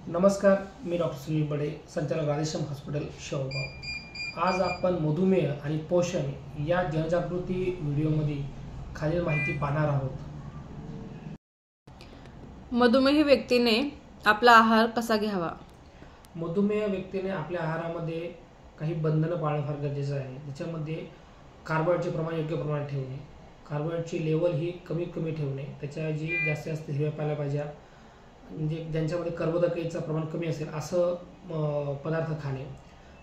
नमस्कार, मी डॉक्टर सुनील बडे, संचालक राधेश्याम हॉस्पिटल शेवगाव। आज आपण मधुमेह आणि पोषण या जनजागृती व्हिडिओमध्ये खालील माहिती पाहणार आहोत। मधुमेही व्यक्तीने आपला आहार कसा घ्यावा? मधुमेह व्यक्तीने आपल्या आहारामध्ये काही बंधनं पाळणं फार गरजेचं आहे। त्याच्यामध्ये कार्बोहायड्रेटचे प्रमाण योग्य प्रमाणात ठेवणे, कार्बोहायड्रेटची लेवल ही कमीत कमी ठेवणे, त्याच्याऐवजी जास्तीत जास्त हिरव्या पालेभाज्या म्हणजे ज्यांच्यामध्ये कर्बोदकेचं प्रमाण कमी असेल असं पदार्थ खाणे,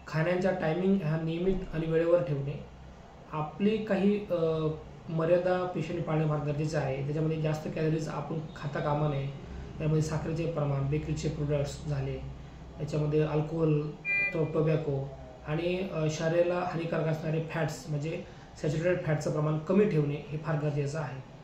खाण्याचा टायमिंग हा नियमित आणि वेळेवर ठेवणे, आपली काही मर्यादा पेशीने पाळणे फार गरजेचं आहे। त्याच्यामध्ये जास्त कॅलरीज आपण खाता कामा नये। त्यामध्ये साखरेचे प्रमाण, बेकरीचे प्रोडक्ट्स झाले, त्याच्यामध्ये अल्कोहोल, टोबॅको आणि शरीराला हानिकारक असणारे फॅट्स म्हणजे सॅच्युरेटेड फॅटचं प्रमाण कमी ठेवणे हे फार गरजेचं आहे।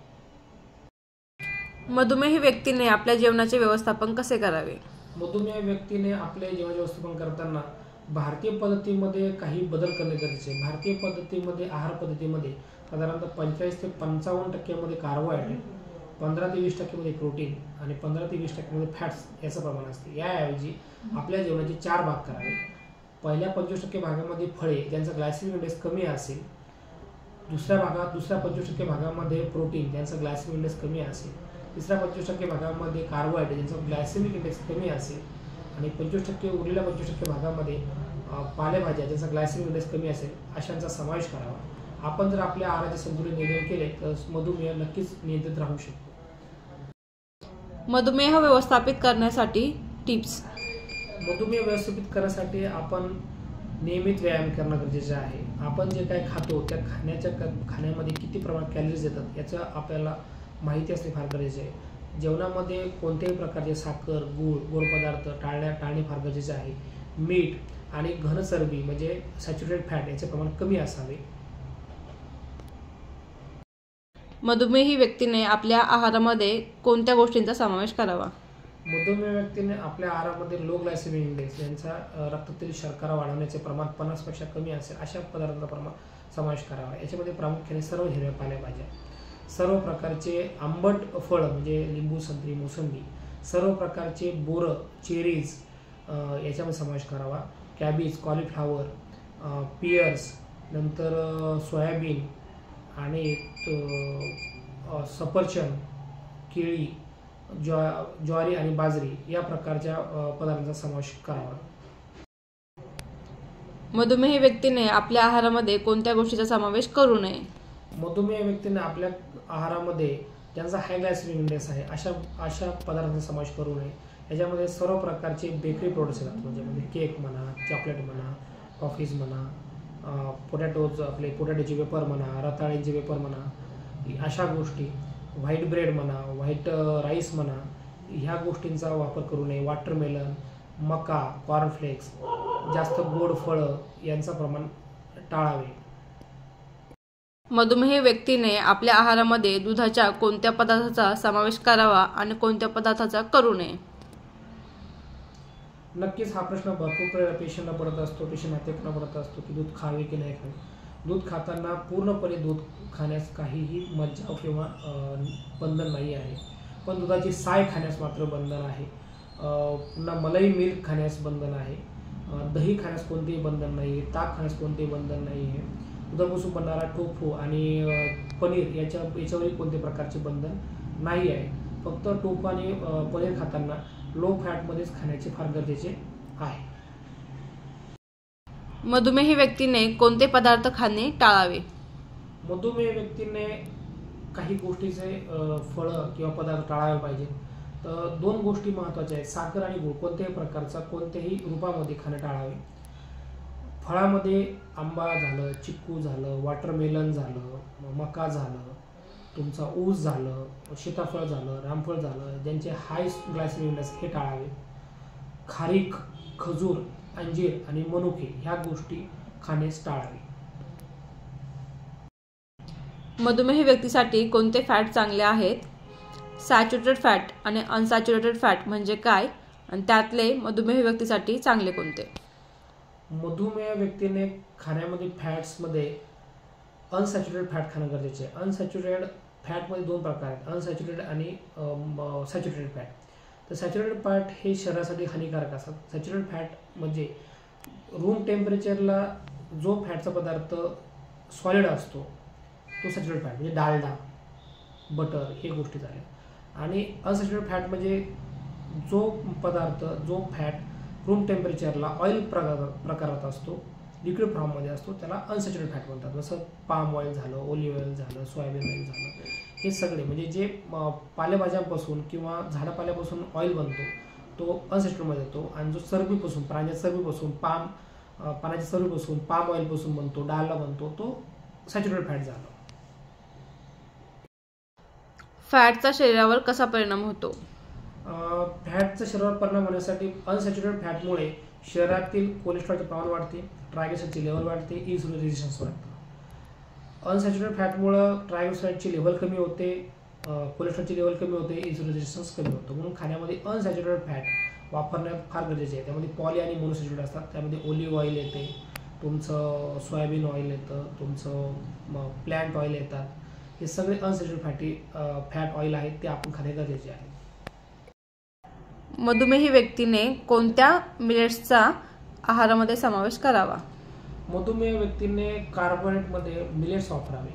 मधुमेही व्यक्तीने आपल्या जेवणाचे व्यवस्थापन कसे करावे? मधुमेह व्यक्तीने आपले जेवणाचे व्यवस्थापन करताना भारतीय पद्धतीमध्ये काही बदल करणे गरजेचे आहे। भारतीय पद्धतीमध्ये आहार पद्धतीमध्ये साधारणतः 45 ते 55% कार्बोहायड्रेट, 15 ते 20% प्रोटीन आणि 15 ते 20% फॅट्स याचं प्रमाण असते। याऐवजी आपल्या जेवणाचे 4 भाग करावे। पहिल्या 25% भागामध्ये फळे ज्यांचा ग्लायसेमिक इंडेक्स कमी असेल, दुसऱ्या 25% भागामध्ये प्रोटीन ज्यांचा ग्लायसेमिक इंडेक्स कमी असेल, तिसऱ्या 25% भागामध्ये कार्बोहायड्रेट ज्यांचा ग्लायसेमिक इंडेक्स कमी असेल आणि 25% उरलेल्या 25% भागामध्ये पालेभाज्या ज्यांचा ग्लायसेमिक इंडेक्स कमी असेल अशांचा समावेश करावा। आपण जर आपल्या आहाराचे संतुलन नियोजन केले तर मधुमेह नक्कीच नियंत्रित राहू शकतो। मधुमेह व्यवस्थापित करण्यासाठी टिप्स। मधुमेह व्यवस्थापित करण्यासाठी आपण नियमित व्यायाम करणं गरजेचं आहे। आपण जे काही खातो त्या खाण्यामध्ये किती प्रमाणात कॅलरीज येतात याचं आपल्याला माहिती असणे फार गरजेचे आहे। जेवणामध्ये कोणत्याही प्रकारचे साखर, गोड पदार्थ टाळणे फार गरजेचे आहे। मीठ आणि घन चरबी म्हणजे सॅच्युरेटेड फॅट याचे प्रमाण कमी असावे। मधुमेही व्यक्तीने आपल्या आहारामध्ये कोणत्या गोष्टींचा समावेश करावा? मधुमेह व्यक्तीने आपल्या आहारामध्ये लो ग्लायसेमिक इंडेक्स यांचा रक्तातील शर्करा वाढवण्याचे प्रमाण 50% कमी असेल अशा पदार्थांचा प्रमाण समावेश करावा। याच्यामध्ये प्रामुख्याने सर्व हिरव्या पालेभाज्या, सर्व प्रकारचे आंबट फळ म्हणजे लिंबू, संत्री, मोसंबी, सर्व प्रकारचे बोरं, चेरीज याच्यामध्ये समावेश करावा। कॅबेज, कॉलीफ्लावर, पियर्स, नंतर सोयाबीन आणि सफरचंद, केळी, ज्वारी आणि बाजरी या प्रकारच्या पदार्थांचा समावेश करावा। मधुमेही व्यक्तीने आपल्या आहारामध्ये कोणत्या गोष्टीचा समावेश करू नये? मधुमेह व्यक्तीने आपल्या आहारामध्ये ज्यांचा हाय ग्लायसेमिक इंडेक्स आहे अशा पदार्थांचा समावेश करू नये। याच्यामध्ये सर्व प्रकारचे बेकरी प्रोडक्ट्स येतात म्हणजे केक म्हणा, चॉकलेट म्हणा, कॉफीज म्हणा, पोटॅटोचे वेपर म्हणा, रताळ्यांचे वेपर म्हणा, अशा गोष्टी, व्हाईट ब्रेड म्हणा, व्हाईट राईस म्हणा, ह्या गोष्टींचा वापर करू नये। वॉटरमेलन, मका, कॉर्नफ्लेक्स, जास्त गोड फळं यांचं प्रमाण टाळावे। मधुमेही व्यक्तीने आपल्या आहारामध्ये दुधाच्या कोणत्या पदार्थाचा समावेश करावा आणि कोणत्या पदार्थाचा करू नये? नक्कीच हा प्रश्न भरपूर पेशंटला पडत असतो, पेशंट हातेकना पडत असतो की दूध खावे की नाही खावे। दूध खाताना पूर्णपणे दूध खाण्यास काहीही मज्जाव किंवा बंधन नाही आहे, पण दुधाची साय खाण्यास मात्र बंधन आहे। पुन्हा मलाई मिल्क खाण्यास बंधन आहे, दही खाण्यास कोणतेही बंधन नाही आहे, ताक खाण्यास कोणतेही बंधन नाही आहे। दुधापासून बनणारा टोफू आणि पनीर याच्यावरही कोणत्या प्रकारचे बंधन नाही आहे। फक्त टोफू आणि पनीर खाताना लो फॅटमध्येच खाण्याचे फार गरजेचे आहे। मधुमेही व्यक्तीने कोणते पदार्थ खाणे टाळावे? मधुमेह व्यक्तीने काही गोष्टीचे फळं किंवा पदार्थ टाळावे पाहिजे। तर 2 गोष्टी महत्त्वाच्या आहेत, साखर आणि गूळ कोणत्याही प्रकारचा कोणत्याही रूपामध्ये खाणं टाळावे। फळामध्ये आंबा झालं, चिक्कू झालं, वॉटरमेलन झालं, मका झालं, तुमचा ऊस झालं, सीताफळ झालं, रामफळ झालं, ज्यांचे हाय ग्लायसेमिक इंडेक्स हे टाळावे। खारीक, खजूर, अंजीर आणि मनुके ह्या गोष्टी खाण्यास टाळावे। मधुमेही व्यक्तीसाठी कोणते फॅट चांगले आहेत? सॅच्युरेटेड फॅट आणि अनसॅच्युरेटेड फॅट म्हणजे काय आणि त्यातले मधुमेही व्यक्तीसाठी चांगले कोणते? मधुमेह व्यक्तीने खाण्यामध्ये फॅट्समध्ये अनसॅच्युरेटेड फॅट खाणं गरजेचे आहे। अनसॅच्युरेटेड फॅटमध्ये 2 प्रकार आहेत, अनसॅच्युरेटेड आणि सॅच्युरेटेड फॅट। तर सॅच्युरेटेड फॅट हे शरीरासाठी हानिकारक असतात. सॅच्युरेटेड फॅट म्हणजे रूम टेम्परेचरला जो फॅटचा पदार्थ सॉलिड असतो तो सॅच्युरेटेड फॅट, म्हणजे डालडा, बटर, हे गोष्टी झाल्या. आणि अनसॅच्युरेटेड फॅट म्हणजे जो पदार्थ, जो फॅट रूम टेम्परेचरला ऑइल प्रकारात असतो, लिक्विड फॉर्ममध्ये असतो, त्याला अनसॅच्युरेटेड फॅट म्हणतात. जसं पाम ऑइल झालं, ओलिव्ह ऑइल झालं, सोयाबीन ऑइल झालं, हे सगळे म्हणजे जे पालेभाज्यांपासून किंवा झाडापाल्यापासून ऑइल बनतो तो अनसॅच्युरेटेडमध्ये येतो. आणि जो चरबीपासून, प्राण्याच्या चरबीपासून, पानाच्या चरबीपासून, पाम ऑइलपासून बनतो, डालडा बनतो, तो सॅच्युरेटेड फॅट झाला. फॅटचा शरीरावर कसा परिणाम होतो? फॅटचा शरीरावर परिणाम होण्यासाठी अनसॅच्युरेटेड फॅटमुळे शरीरातील कोलेस्ट्रॉलचे प्रमाण वाढते, ट्रायग्लिसराईडची लेवल वाढते, इन्सुलिन रेझिस्टन्स वाढतं. अनसॅच्युरेटेड फॅटमुळं ट्रायग्लिसराईडची लेवल कमी होते, कोलेस्ट्रॉलची लेवल कमी होते, इन्सुलिन रेझिस्टन्स कमी होतं. म्हणून खाण्यामध्ये अनसॅच्युरेटेड फॅट वापरण्यात फार गरजेचे आहे. त्यामध्ये पॉली आणि मोनोसॅच्युरेटेड असतात. त्यामध्ये ओलिव्ह ऑइल येते, तुमचं सोयाबीन ऑइल येतं, तुमचं प्लॅन्ट ऑइल येतात. हे सगळे अनसॅच्युरेटेड फॅट ऑइल आहेत, ते आपण खाणे गरजेचे आहे. मधुमेही व्यक्तीने कोणत्या मिलेट्सचा आहारामध्ये समावेश करावा? मधुमेह व्यक्तीने कार्बोहायड्रेटमध्ये मिलेट्स वापरावे.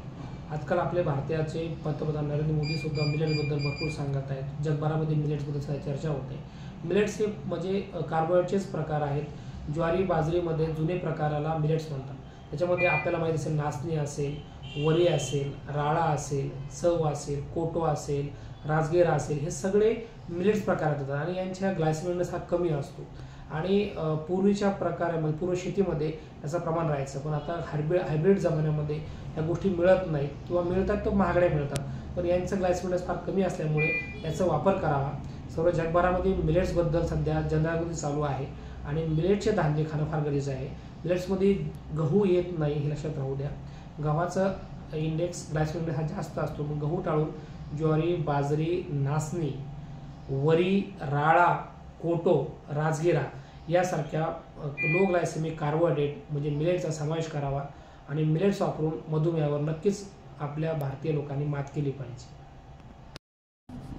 आजकाल आपले भारताचे पंतप्रधान नरेंद्र मोदी सुद्धा मिलेट्सबद्दल भरपूर सांगत आहेत. जगभरामध्ये मिलेट्सबद्दल चर्चा होते. मिलेट्स हे म्हणजे कार्बोहायड्रेटचेच प्रकार आहेत. ज्वारी, बाजरीमध्ये जुने प्रकाराला मिलेट्स म्हणतात. त्याच्यामध्ये आपल्याला माहिती असेल, नाचणी असेल, वरी असेल, राळा असेल, चव असेल, कोटो असेल, राजगिरा असेल, हे सगळे मिलेट्स प्रकारात येतात. आणि यांच्या ग्लायसेमिक इंडेक्स हा कमी असतो. आणि पूर्वीच्या प्रकारामध्ये, पूर्व शेतीमध्ये याचं प्रमाण राहायचं. पण आता हायब्रिड जमान्यामध्ये ह्या गोष्टी मिळत नाहीत, किंवा मिळतात तर महागड्या मिळतात. पण यांचं ग्लायसेमिक इंडेक्स फार कमी असल्यामुळे याचा वापर करावा. सर्व जगभरामध्ये मिलेट्सबद्दल सध्या जनजागृती चालू आहे. आणि मिलेटचे धान्य खाणं फार गरजेचं आहे. मिलेट्समध्ये गहू येत नाही, हे लक्षात राहू द्या. गव्हाचं इंडेक्स, ग्लायसेमिक इंडेक्स हा जास्त असतो. मग गहू टाळून ज्वारी, बाजरी, नाचणी, वरी, राळा, कोटो, राजगिरा यासारख्या लो ग्लायसेमिक कार्बोहायड्रेट म्हणजे मिलेट्सचा समावेश करावा. आणि मिलेट्स वापरून मधुमेहावर नक्कीच आपल्या भारतीय लोकांनी मात केली पाहिजे.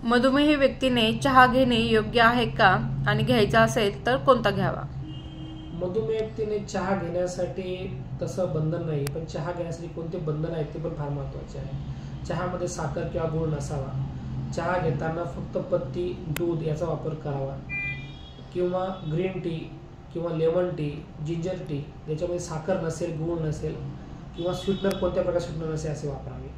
मधुमेही व्यक्तीने चहा घेणे योग्य आहे का, आणि घ्यायचा असेल तर कोणता घ्यावा? मधुमेह व्यक्तीने चहा घेण्यासाठी तसं बंधन नाही, पण चहा घेण्यासाठी कोणते बंधन आहेत ते पण फार महत्त्वाचे आहे. चहामध्ये साखर किंवा गूळ नसावा. चहा घेताना फक्त पत्ती, दूध याचा वापर करावा. किंवा ग्रीन टी किंवा लेमन टी, जिंजर टी, याच्यामध्ये साखर नसेल, गूळ नसेल, किंवा स्वीटनर, कोणत्या प्रकारचे स्वीटनर नसेल असे वापरावे.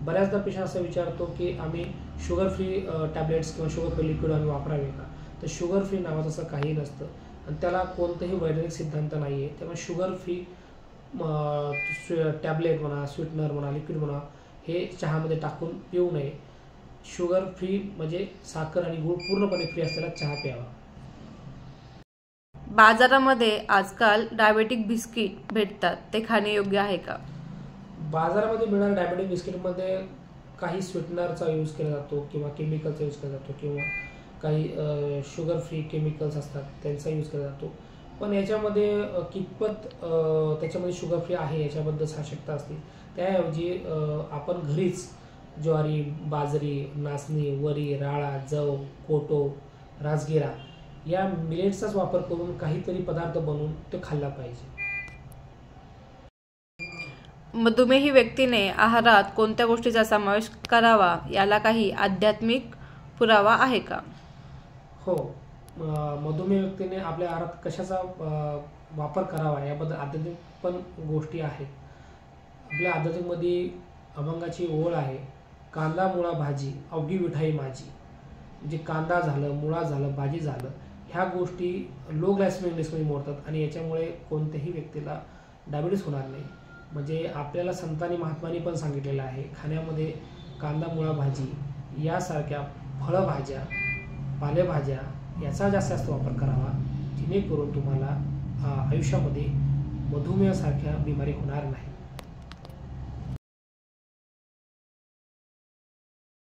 बऱ्याचदा पेशंट असं विचारतो की आम्ही शुगर फ्री टॅबलेट्स किंवा शुगर फ्री लिक्विड आम्ही वापरावे का? तर शुगर फ्री नावाचं असं काही नसतं, आणि त्याला कोणतेही वैज्ञानिक सिद्धांत नाही आहे. त्यामुळे शुगर फ्री टॅबलेट म्हणा, स्वीटनर म्हणा, लिक्विड म्हणा, हे चहामध्ये टाकून पिऊ नये. शुगर फ्री म्हणजे साखर आणि गूळ पूर्णपणे फ्री असलेला चहा प्यावा. बाजारामध्ये आजकाल डायबेटिक बिस्किट भेटतात, ते खाणे योग्य आहे का? बाजारामध्ये मिळणाऱ्या डायबेटिक बिस्किटमध्ये काही स्वीटनरचा यूज केला जातो, किंवा केमिकलचा यूज केला जातो, किंवा काही शुगर फ्री केमिकल्स असतात त्यांचा यूज केला जातो. पण याच्यामध्ये कितपत त्याच्यामध्ये शुगर फ्री आहे याच्याबद्दल साशंकता असते. त्याऐवजी आपण घरीच ज्वारी, बाजरी, नाचणी, वरी, राळा, जव, कोटो, राजगिरा या मिलेट्सचाच वापर करून काहीतरी पदार्थ बनवून तो खाल्ला पाहिजे. मधुमेही व्यक्तीने आहारात कोणत्या गोष्टीचा समावेश करावा, याला काही आध्यात्मिक पुरावा आहे का? हो, मधुमेह व्यक्तीने आपल्या आहारात कशाचा वापर करावा याबद्दल आध्यात्मिक पण गोष्टी आहेत. आपल्या आध्यात्मिकमध्ये अभंगाची ओळ आहे, कांदा मुळा भाजी अवघी विठाई माझी. म्हणजे कांदा झालं, मुळा झालं, भाजी झालं, ह्या गोष्टी लो ग्लायसेमिक इंडेक्समध्ये मोडतात, आणि याच्यामुळे कोणत्याही व्यक्तीला डायबिटीस होणार नाही. म्हणजे आपल्याला संतांनी, महात्मांनी पण सांगितलेलं आहे, खाण्यामध्ये कांदा मुळा भाजी यासारख्या फळभाज्या, पालेभाज्या याचा जास्त वापर करावा, जेणेकरून तुम्हाला आयुष्यामध्ये मधुमेहासारख्या बिमारी होणार नाही.